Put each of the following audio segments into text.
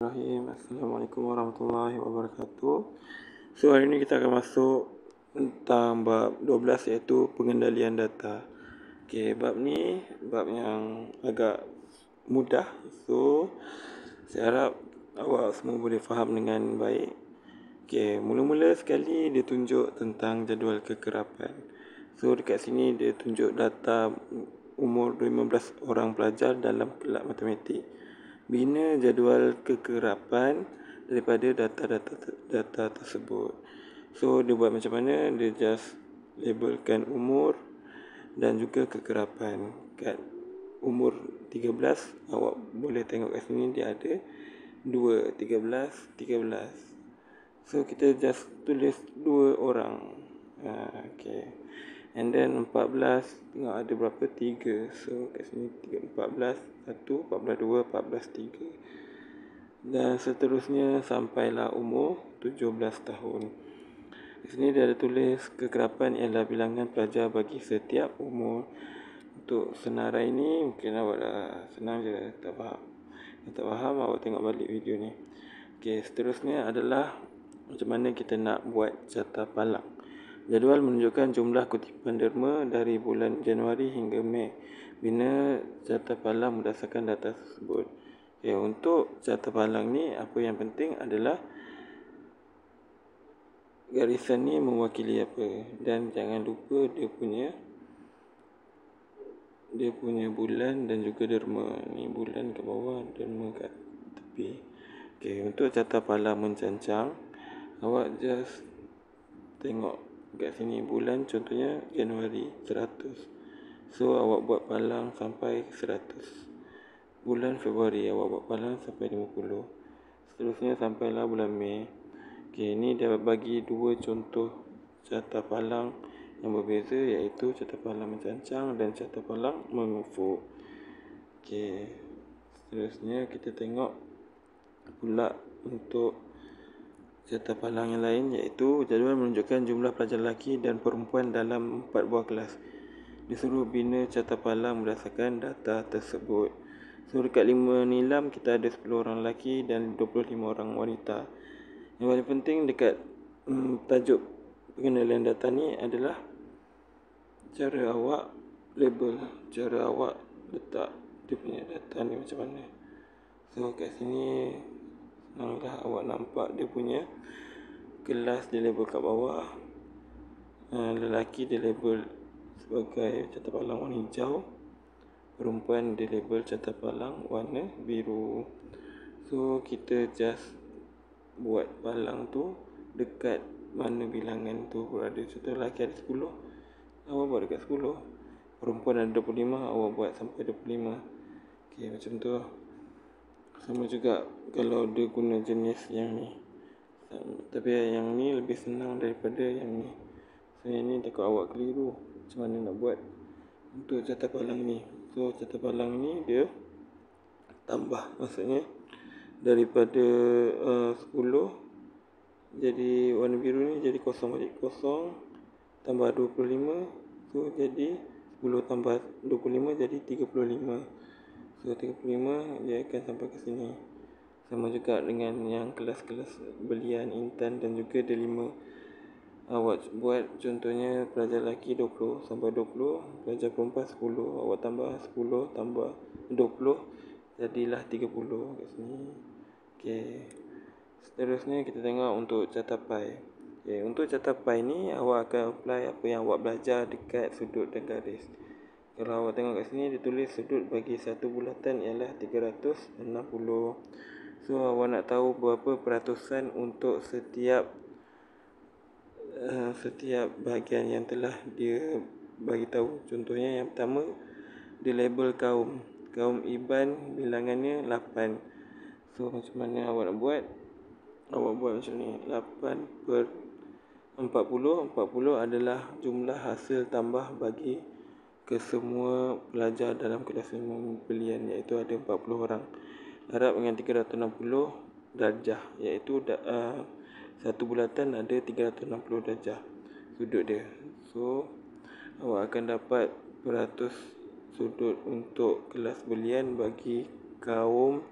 Assalamualaikum warahmatullahi wabarakatuh. So hari ini kita akan masuk tentang bab 12 iaitu pengendalian data. Okey, bab ni bab yang agak mudah. So saya harap awak semua boleh faham dengan baik. Okey, mula-mula sekali dia tunjuk tentang jadual kekerapan. So dekat sini dia tunjuk data umur 15 orang pelajar dalam kelab matematik. Bina jadual kekerapan daripada data tersebut. So dia buat macam mana? Dia just labelkan umur dan juga kekerapan. Kat umur 13 awak boleh tengok kat sini dia ada 2, 13, 13. So kita just tulis 2 orang. Okay. And then 14 tengok ada berapa? 3. So kat sini 14 1, 14 2, 14 3. Dan seterusnya sampailah umur 17 tahun. Di sini dia ada tulis kekerapan ialah bilangan pelajar bagi setiap umur. Untuk senarai ini mungkin awak dah senang je, tak faham. Kalau tak faham awak tengok balik video ni. Okey, seterusnya adalah macam mana kita nak buat carta palang. Jadual menunjukkan jumlah kutipan derma dari bulan Januari hingga Mei. Bina carta palang berdasarkan data tersebut. Okay, untuk carta palang ni apa yang penting adalah garisan ni mewakili apa, dan jangan lupa dia punya bulan dan juga derma. Ni bulan kat bawah, derma kat tepi. Okay, untuk carta palang mencancang, awak just tengok kat sini bulan contohnya Januari 100. So awak buat palang sampai 100. Bulan Februari awak buat palang sampai 50. Seterusnya sampailah bulan Mei. Okey, ni dia bagi dua contoh carta palang yang berbeza, iaitu carta palang mencancang dan carta palang mengufuk. Okey. Seterusnya kita tengok pula untuk carta palang yang lain, iaitu jadual menunjukkan jumlah pelajar lelaki dan perempuan dalam 4 buah kelas. Disuruh bina carta palang berdasarkan data tersebut. So dekat 5 nilam kita ada 10 orang lelaki dan 25 orang wanita. Yang paling penting dekat tajuk pengendalian data ni adalah cara awak label, cara awak letak dia punya data ni macam mana. So kat sini senanglah awak nampak dia punya kelas dia label kat bawah. Lelaki dia label sebagai carta palang warna hijau, perempuan dia label carta palang warna biru. So kita just buat palang tu dekat mana bilangan tu berada. Contoh lelaki ada 10, awak buat dekat 10. Perempuan ada 25, awak buat sampai 25. Okey, macam tu. Sama juga kalau dia guna jenis yang ni. Tapi yang ni lebih senang daripada yang ni. So yang ni takut awak keliru macam mana nak buat untuk carta palang ni. So carta palang ni dia tambah, maksudnya daripada 10 jadi warna biru ni jadi kosong balik, kosong tambah 25. So jadi 10 tambah 25 jadi 35. So 35 dia akan sampai ke sini. Sama juga dengan yang kelas-kelas belian, intan dan juga delima. Awak buat contohnya pelajar lelaki 20 sampai 20, pelajar perempuan 10. Awak tambah 10 tambah 20 jadilah 30 kat sini. Okey. Seterusnya kita tengok untuk carta pai. Okey, untuk carta pai ni awak akan apply apa yang awak belajar dekat sudut dan garis. Kalau awak tengok kat sini dia tulis sudut bagi satu bulatan ialah 360. So awak nak tahu berapa peratusan untuk setiap bahagian yang telah dia bagi tahu. Contohnya yang pertama dia label kaum Iban bilangannya 8. So macam mana awak nak buat? Awak buat macam ni, 8 per 40. 40 adalah jumlah hasil tambah bagi ke semua pelajar dalam kelas 5 belian, iaitu ada 40 orang. Darab dengan 360 darjah, iaitu satu bulatan ada 360 darjah sudut dia. So awak akan dapat peratus sudut untuk kelas belian bagi kaum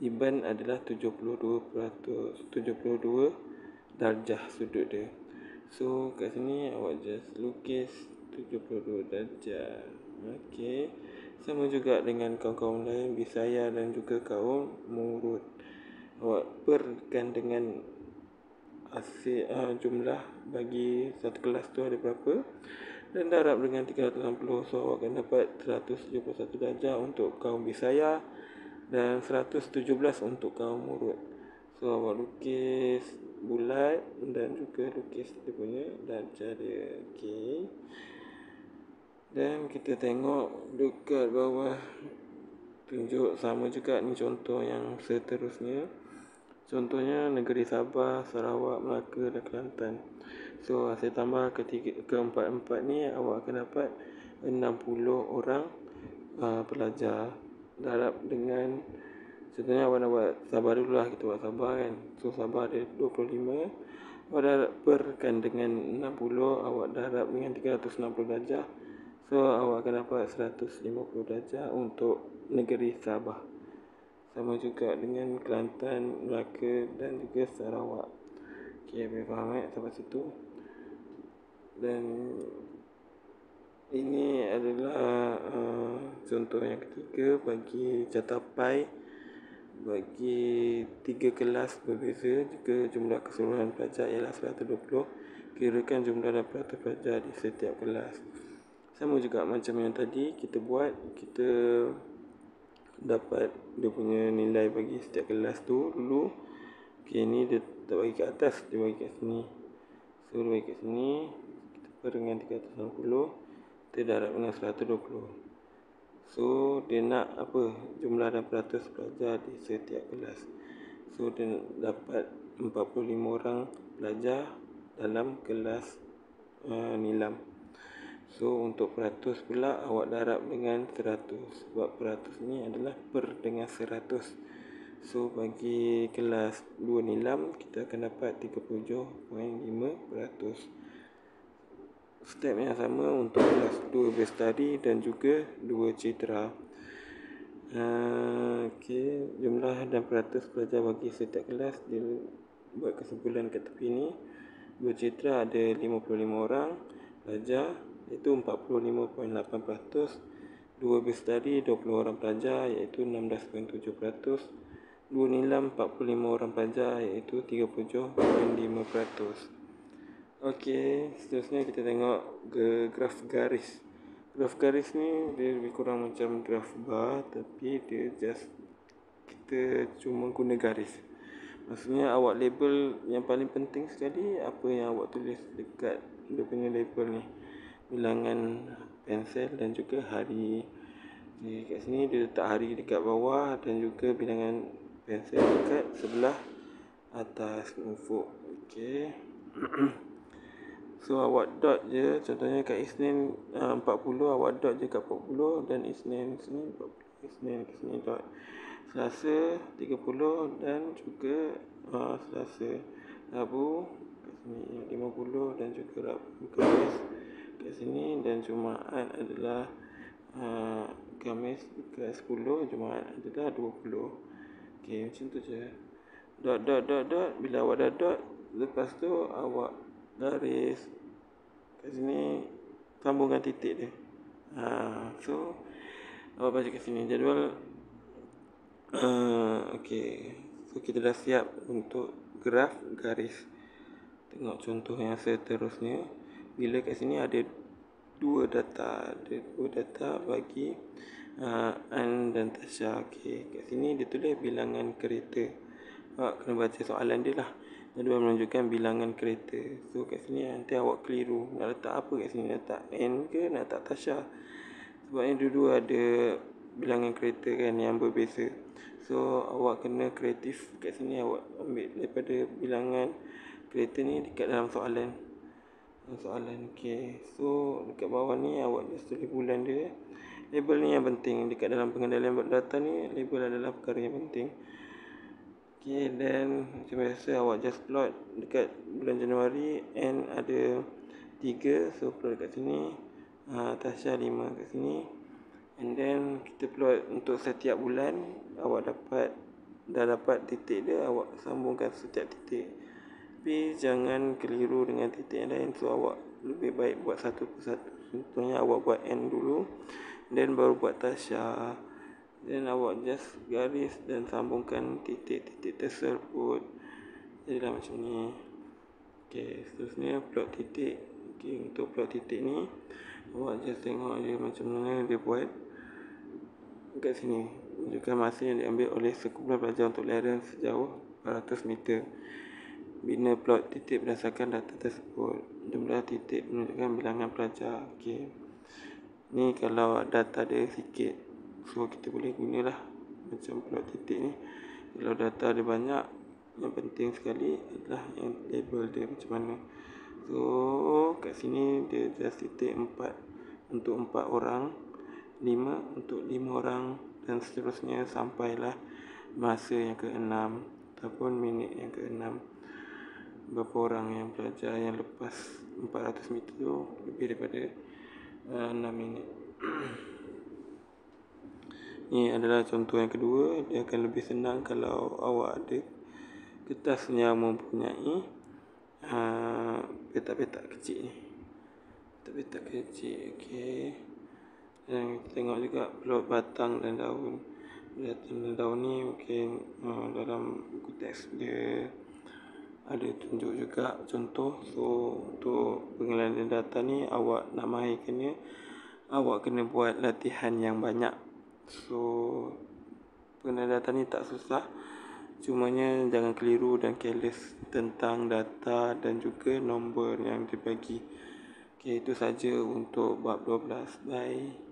Iban adalah 72 darjah sudut dia. So kat sini awak just lukis 72 darjah. Okey. Sama juga dengan kaum-kaum lain, Bisaya dan juga kaum Murut. Awak perkan dengan hasil jumlah bagi satu kelas tu ada berapa, dan darab dengan 360. So awak akan dapat 171 darjah untuk kaum Bisaya dan 117 untuk kaum Murut. So awak lukis bulat dan juga lukis dia punya darjah dia. Okey. Dan kita tengok dekat bawah, tunjuk sama juga ni contoh yang seterusnya. Contohnya negeri Sabah, Sarawak, Melaka dan Kelantan. So hasil tambah keempat-empat ni awak akan dapat 60 orang pelajar. Darab dengan, contohnya awak nak buat Sabah dulu lah, kita buat Sabah kan. So Sabah ada 25, awak darab perkan dengan 60, awak darab dengan 360 darjah. So awak akan dapat 150 darjah untuk negeri Sabah. Sama juga dengan Kelantan, Melaka dan juga Sarawak. Okey, boleh faham sampai situ. Dan ini adalah contoh yang ketiga bagi catapai bagi 3 kelas berbeza. Jika jumlah keseluruhan pelajar ialah 120, kirakan jumlah dan peratus pelajar di setiap kelas. Sama juga macam yang tadi kita buat, kita dapat dia punya nilai bagi setiap kelas tu dulu. Okey, ni dia tak bagi kat atas, dia bagi kat sini. So dia bagi kat sini, kita per dengan 360, kita darab dengan 120. So dia nak apa, jumlah dan peratus pelajar di setiap kelas. So dia dapat 45 orang pelajar dalam kelas nilam. So untuk peratus pula awak darab dengan 100, sebab peratus ni adalah per dengan 100. So bagi kelas 2 nilam kita akan dapat 37.5%. Step yang sama untuk kelas 2 bestari dan juga 2 citra. Okey, jumlah dan peratus pelajar bagi setiap kelas dia buat kesimpulan kat tepi ni. 2 citra ada 55 orang pelajar, iaitu 45.8%. 2 bestari 20 orang pelajar, iaitu 16.7%. 2 nilam 45 orang pelajar, iaitu 37.5%. Okey, seterusnya kita tengok graf garis. Graf garis ni dia lebih kurang macam graf bar, tapi dia just kita cuma guna garis. Maksudnya awak label yang paling penting sekali apa yang awak tulis dekat dia punya label ni, bilangan pensel dan juga hari. Jadi kat sini dia letak hari dekat bawah dan juga bilangan pensel dekat sebelah atas ufuk. Okey. So awak dot je, contohnya kat Isnin 40, awak dot je kat 40, dan Isnin sini 40, Isnin kat sini dot. Selasa 30 dan juga Selasa. Rabu kat sini 50 dan juga Rabu. Khamis kat sini, dan Jumaat adalah Khamis dekat 10, Jumaat adalah 20. Okey, macam tu je. Dot. Bila awak dah dot, lepas tu awak garis kat sini, sambungkan titik dia. So awak baca kat sini jadual. Okey. So kita dah siap untuk graf garis. Tengok contoh yang seterusnya. Bila kat sini ada dua data bagi An dan Tasha. Okey, kat sini dia tulis bilangan kereta. Awak kena baca soalan dia lah. Jadual menunjukkan bilangan kereta. So kat sini nanti awak keliru, nak letak apa kat sini, letak N ke nak letak Tasha. Sebabnya dua-dua ada bilangan kereta kan yang berbeza. So awak kena kreatif kat sini, awak ambil daripada bilangan kereta ni dekat dalam soalan. Okey. So dekat bawah ni awak just tulis bulan dia. Label ni yang penting dekat dalam pengendalian data ni, label adalah perkara yang penting. Okey, dan macam biasa awak just plot dekat bulan Januari, N ada 3, so plot dekat sini. Tasha 5 kat sini. And then kita plot untuk setiap bulan, awak dapat dah dapat titik dia, awak sambungkan setiap titik. Tapi jangan keliru dengan titik yang lain. So awak lebih baik buat satu persatu. Contohnya awak buat N dulu, then baru buat Tasha, then awak just garis dan sambungkan titik-titik tersebut. Jadilah macam ni. Okay, seterusnya plot titik. Okay, untuk plot titik ni awak just tengok dia macam mana dia buat kat sini. Menunjukkan masa yang diambil oleh sekumpulan pelajar untuk larian sejauh 400 meter. Bina plot titik berdasarkan data tersebut. Jumlah titik menunjukkan bilangan pelajar. Okay, ni kalau data dia sikit, so kita boleh gunalah macam plot titik ni. Kalau data dia banyak, yang penting sekali adalah yang label dia macam mana. So kat sini dia just titik 4 untuk 4 orang, 5 untuk 5 orang, dan seterusnya sampailah masa yang ke-6 ataupun minit yang ke-6. Berapa orang yang belajar yang lepas 400 meter tu lebih daripada 6 minit. Ini adalah contoh yang kedua. Dia akan lebih senang kalau awak ada kertas yang mempunyai petak-petak kecil ni. Petak-petak kecil. Okay. Dan kita tengok juga plot batang dan daun. Batang dan daun ni mungkin dalam buku teks dia ada tunjuk juga contoh. So untuk pengenalan data ni, awak nak mahirkannya, awak kena buat latihan yang banyak. So pengenalan data ni tak susah, cumanya jangan keliru dan careless tentang data dan juga nombor yang dibagi. Okay, itu saja untuk bab 12. Bye.